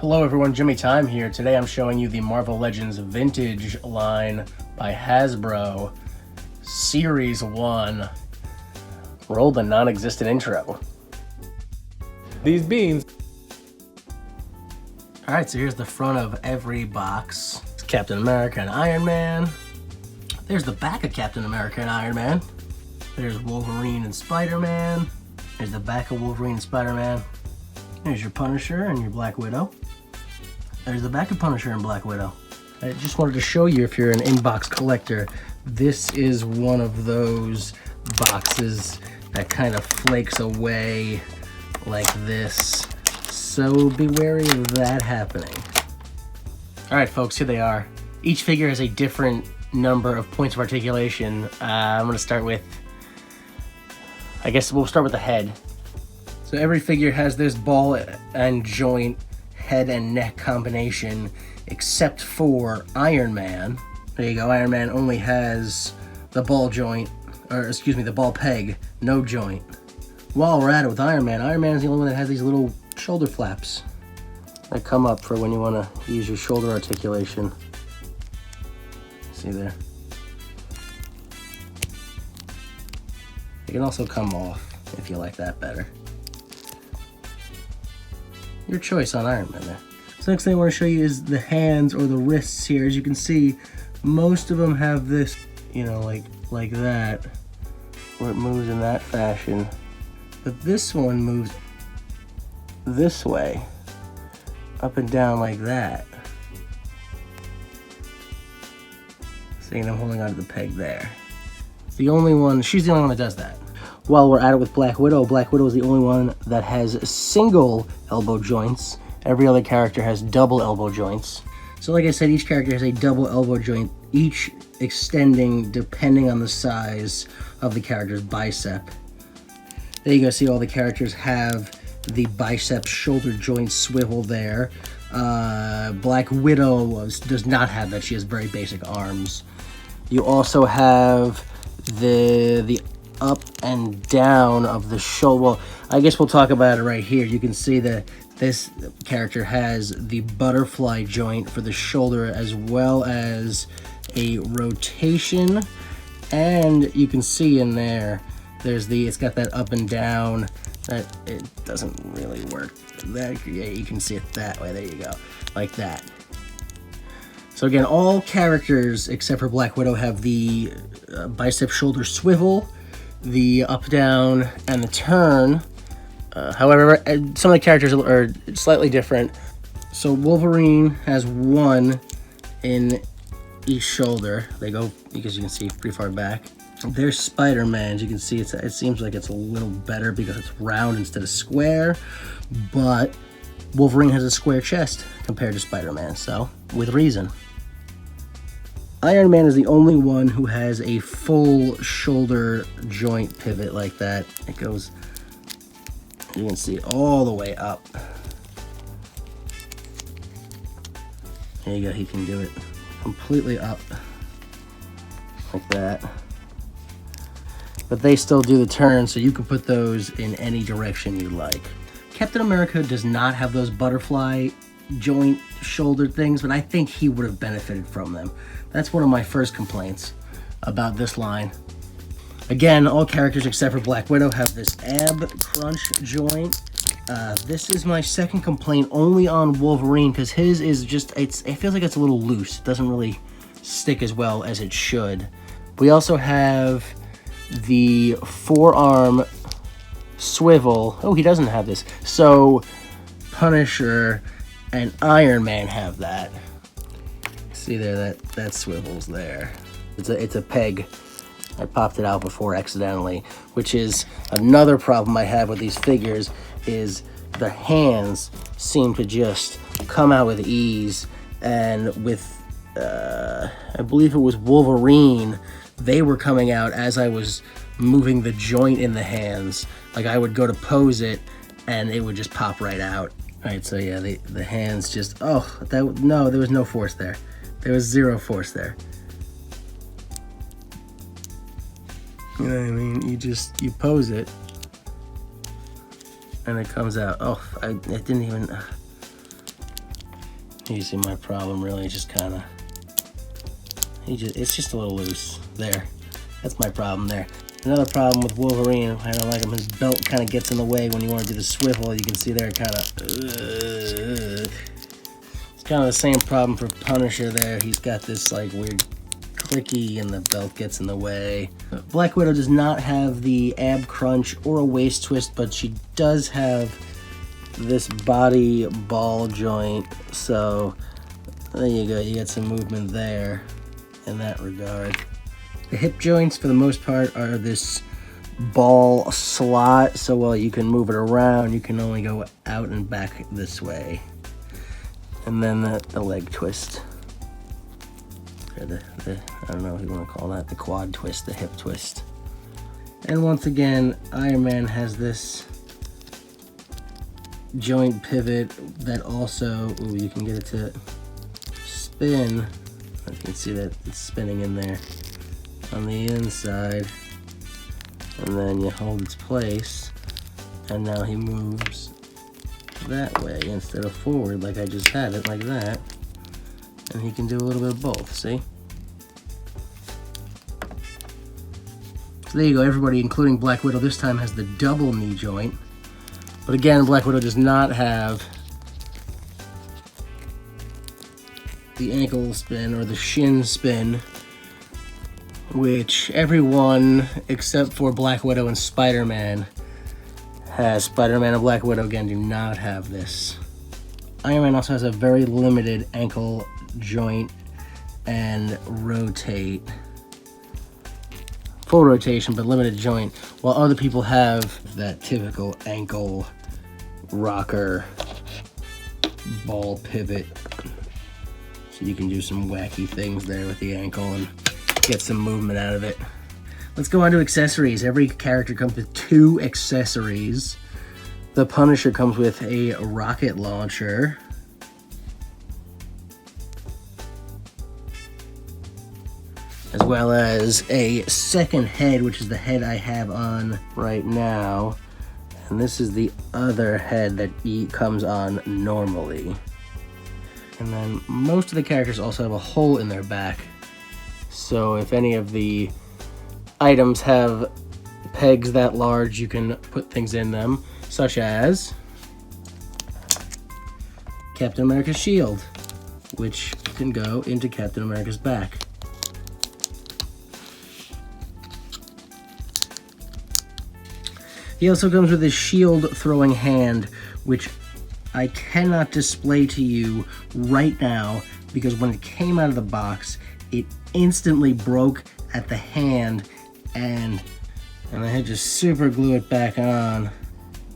Hello everyone, Jimmy Time here. Today I'm showing you the Marvel Legends Vintage line by Hasbro, Series 1. Roll the non-existent intro. These beans. Alright, so here's the front of every box. It's Captain America and Iron Man. There's the back of Captain America and Iron Man. There's Wolverine and Spider-Man. There's the back of Wolverine and Spider-Man. There's your Punisher and your Black Widow. There's the back of Punisher and Black Widow. I just wanted to show you, if you're an inbox collector, this is one of those boxes that kind of flakes away like this. So be wary of that happening. All right, folks, here they are. Each figure has a different number of points of articulation. I'm gonna start with, I guess we'll start with the head. So every figure has this ball and joint head and neck combination, except for Iron Man. There you go, Iron Man only has the ball joint, or excuse me, the ball peg, no joint. While we're at it with Iron Man is the only one that has these little shoulder flaps that come up for when you want to use your shoulder articulation. See there? They can also come off if you like that better. Your choice on Iron Man there. So next thing I want to show you is the hands or the wrists here. As you can see, most of them have this, you know, like that, where it moves in that fashion. But this one moves this way, up and down like that. See, and I'm holding onto the peg there. It's the only one, she's the only one that does that. While we're at it with Black Widow is the only one that has single elbow joints. Every other character has double elbow joints. So like I said, each character has a double elbow joint, each extending depending on the size of the character's bicep. There you go, see all the characters have the bicep shoulder joint swivel there. Black Widow does not have that, she has very basic arms. You also have the up and down of the shoulder. Well, I guess we'll talk about it right here. You can see that this character has the butterfly joint for the shoulder, as well as a rotation, and you can see in there, it's got that up and down. That it doesn't really work. That, yeah, you can see it that way. There you go, like that. So again, all characters except for Black Widow have the bicep shoulder swivel, the up down, and the turn. However, some of the characters are slightly different. So Wolverine has one in each shoulder. They go, because you can see pretty far back. There's Spider-Man. As you can see, it seems like it's a little better because it's round instead of square, but Wolverine has a square chest compared to Spider-Man, so with reason. Iron Man is the only one who has a full shoulder joint pivot like that. It goes, you can see, all the way up. There you go, he can do it completely up like that. But they still do the turn, so you can put those in any direction you like. Captain America does not have those butterfly joint shoulder things, but I think he would have benefited from them. That's one of my first complaints about this line. Again, all characters except for Black Widow have this ab crunch joint. This is my second complaint, only on Wolverine, because his is just, it feels like it's a little loose. It doesn't really stick as well as it should. We also have the forearm swivel. Oh, he doesn't have this. So Punisher and Iron Man have that. See there, that swivels there. It's a peg. I popped it out before accidentally, which is another problem I have with these figures, is the hands seem to just come out with ease. And with, I believe it was Wolverine, they were coming out as I was moving the joint in the hands. Like I would go to pose it and it would just pop right out. All right, so yeah, the hands just, no, there was no force there. There was zero force there. You know what I mean? You pose it and it comes out. Oh, it didn't even, You see my problem really, it's just kind of, it's just a little loose. There, that's my problem there. Another problem with Wolverine, I don't like him, his belt kind of gets in the way when you want to do the swivel. You can see there, kind of, it's kind of the same problem for Punisher there. He's got this like weird clicky and the belt gets in the way. Black Widow does not have the ab crunch or a waist twist, but she does have this body ball joint, so there you go, you got some movement there in that regard. The hip joints for the most part are this ball slot, so while you can move it around, you can only go out and back this way. And then the leg twist, or the I don't know what you want to call that, the quad twist, the hip twist. And once again, Iron Man has this joint pivot that also, ooh, you can get it to spin. You can see that it's spinning in there on the inside, and then you hold its place, and now he moves that way instead of forward like I just had it, like that. And he can do a little bit of both, see? So there you go, everybody, including Black Widow, this time has the double knee joint. But again, Black Widow does not have the ankle spin or the shin spin, which everyone except for Black Widow and Spider-Man has. Spider-Man and Black Widow, again, do not have this. Iron Man also has a very limited ankle joint and rotate. Full rotation, but limited joint, while other people have that typical ankle rocker ball pivot. So you can do some wacky things there with the ankle and get some movement out of it. Let's go on to accessories. Every character comes with 2 accessories. The Punisher comes with a rocket launcher. As well as a second head, which is the head I have on right now. And this is the other head that comes on normally. And then most of the characters also have a hole in their back. So if any of the items have pegs that large, you can put things in them, such as Captain America's shield, which can go into Captain America's back. He also comes with his shield throwing hand, which I cannot display to you right now because when it came out of the box, it instantly broke at the hand, and I had to super glue it back on.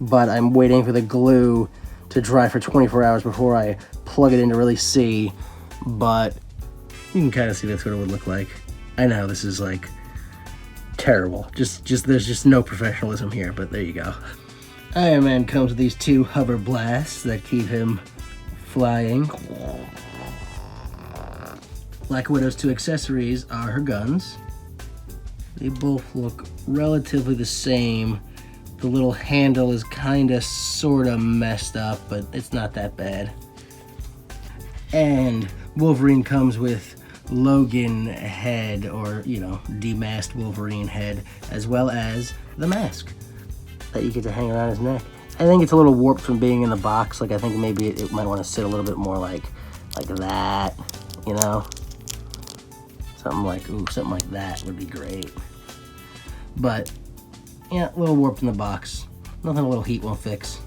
But I'm waiting for the glue to dry for 24 hours before I plug it in to really see. But you can kind of see that's what it would look like. I know this is like terrible. Just there's just no professionalism here, but there you go. Iron Man comes with these 2 hover blasts that keep him flying. Black Widow's 2 accessories are her guns. They both look relatively the same. The little handle is kinda sorta messed up, but it's not that bad. And Wolverine comes with Logan head, or, you know, demasked Wolverine head, as well as the mask that you get to hang around his neck. I think it's a little warped from being in the box. Like, I think maybe it might want to sit a little bit more like that, you know? Something like that would be great. But, yeah, a little warped in the box. Nothing a little heat won't fix.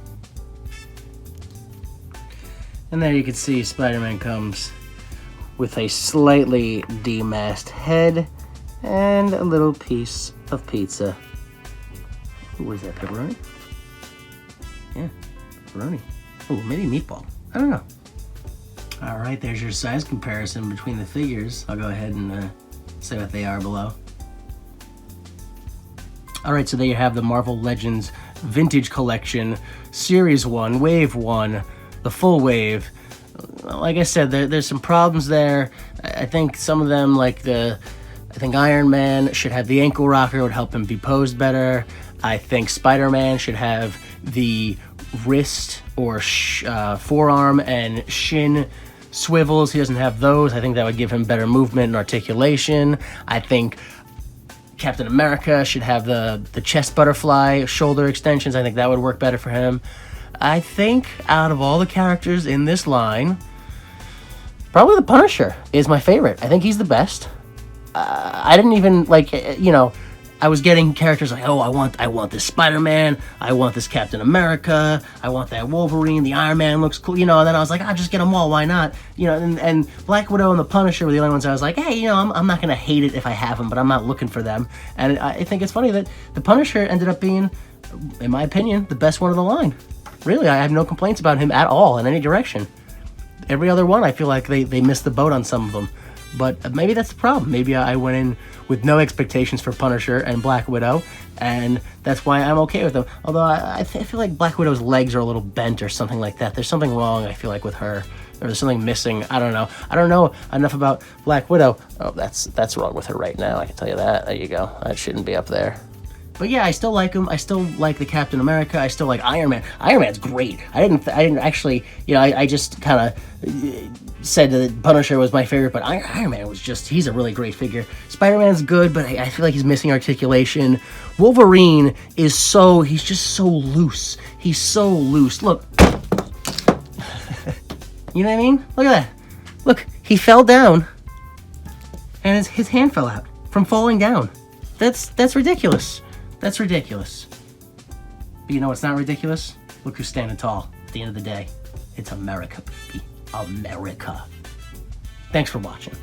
And there you can see Spider-Man comes with a slightly demasked head and a little piece of pizza. Ooh, what is that, pepperoni? Yeah, pepperoni. Oh, maybe meatball. I don't know. All right, there's your size comparison between the figures. I'll go ahead and say what they are below. All right, so there you have the Marvel Legends Vintage Collection, Series 1, Wave 1, the full wave. Like I said, there's some problems there. I think some of them, like I think Iron Man should have the ankle rocker, it would help him be posed better. I think Spider-Man should have the wrist or forearm and shin swivels. He doesn't have those. I think that would give him better movement and articulation. I think Captain America should have the chest butterfly, shoulder extensions. I think that would work better for him. I think out of all the characters in this line, probably the Punisher is my favorite. I think he's the best. I didn't even, like, you know, I was getting characters like, oh, I want this Spider-Man, I want this Captain America, I want that Wolverine, the Iron Man looks cool, you know, and then I was like, I'll just get them all, why not? You know, and Black Widow and the Punisher were the only ones I was like, hey, you know, I'm not gonna hate it if I have them, but I'm not looking for them. And I think it's funny that the Punisher ended up being, in my opinion, the best one of the line. Really, I have no complaints about him at all in any direction. Every other one, I feel like they missed the boat on some of them. But maybe that's the problem. Maybe I went in with no expectations for Punisher and Black Widow, and that's why I'm okay with them. Although I feel like Black Widow's legs are a little bent or something like that. There's something wrong, I feel like, with her. Or there's something missing. I don't know. I don't know enough about Black Widow. Oh, that's wrong with her right now. I can tell you that. There you go. That shouldn't be up there. But yeah, I still like him. I still like the Captain America. I still like Iron Man. Iron Man's great. I didn't actually, you know, I just kind of said that Punisher was my favorite, but Iron Man was just, he's a really great figure. Spider-Man's good, but I feel like he's missing articulation. Wolverine is he's just so loose. He's so loose. Look. You know what I mean? Look at that. Look, he fell down, and his hand fell out from falling down. That's ridiculous. That's ridiculous. But you know what's not ridiculous? Look who's standing tall at the end of the day. It's America, baby. America. Thanks for watching.